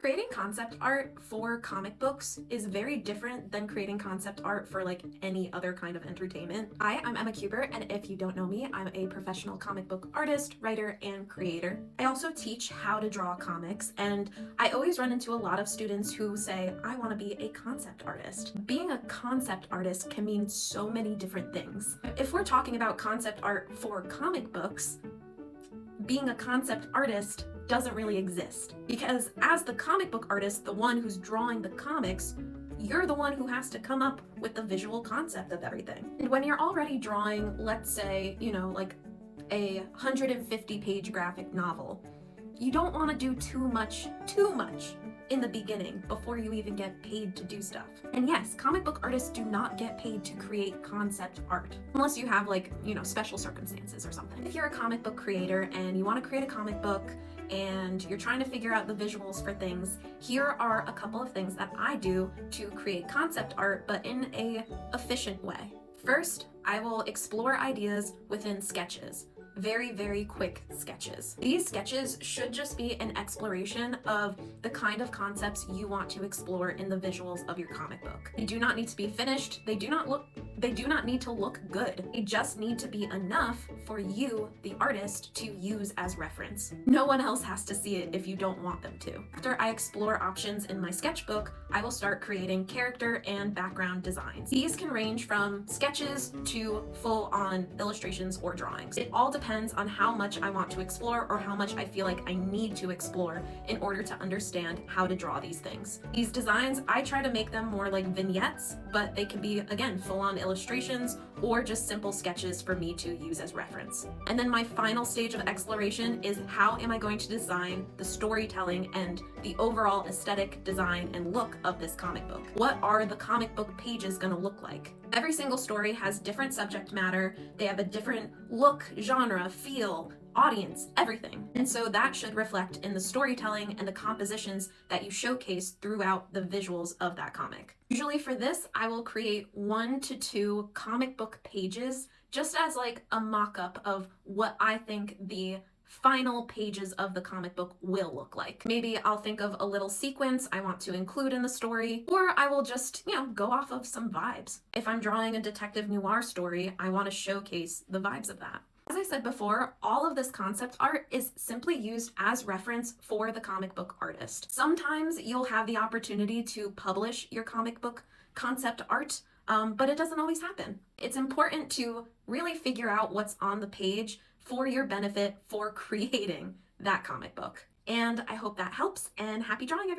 Creating concept art for comic books is very different than creating concept art for like any other kind of entertainment. Hi, I'm Emma Kubert, and if you don't know me, I'm a professional comic book artist, writer, and creator. I also teach how to draw comics, and I always run into a lot of students who say, I want to be a concept artist. Being a concept artist can mean so many different things. If we're talking about concept art for comic books, being a concept artist doesn't really exist, because as the comic book artist, the one who's drawing the comics, you're the one who has to come up with the visual concept of everything. And when you're already drawing, let's say, like a 150-page graphic novel, you don't want to do too much in the beginning before you even get paid to do stuff. And yes, comic book artists do not get paid to create concept art, unless you have special circumstances or something. If you're a comic book creator and you want to create a comic book and you're trying to figure out the visuals for things, here are a couple of things that I do to create concept art, but in a efficient way. First, I will explore ideas within sketches. Very, very quick sketches. These sketches should just be an exploration of the kind of concepts you want to explore in the visuals of your comic book. They do not need to be finished. They do not need to look good. They just need to be enough for you, the artist, to use as reference. No one else has to see it if you don't want them to. After I explore options in my sketchbook, I will start creating character and background designs. These can range from sketches to full-on illustrations or drawings. It all depends on how much I want to explore or how much I feel like I need to explore in order to understand how to draw these things. These designs, I try to make them more like vignettes, but they can be, again, full-on illustrations or just simple sketches for me to use as reference. And then my final stage of exploration is how am I going to design the storytelling and the overall aesthetic design and look of this comic book? What are the comic book pages going to look like? Every single story has different subject matter. They have a different look, genre, feel, audience, everything. And so that should reflect in the storytelling and the compositions that you showcase throughout the visuals of that comic. Usually for this, I will create 1 to 2 comic book pages just as like a mock-up of what I think the final pages of the comic book will look like. Maybe I'll think of a little sequence I want to include in the story, or I will just, go off of some vibes. If I'm drawing a detective noir story, I want to showcase the vibes of that. As I said before, all of this concept art is simply used as reference for the comic book artist. Sometimes you'll have the opportunity to publish your comic book concept art, but it doesn't always happen. It's important to really figure out what's on the page for your benefit for creating that comic book. And I hope that helps, and happy drawing, everyone.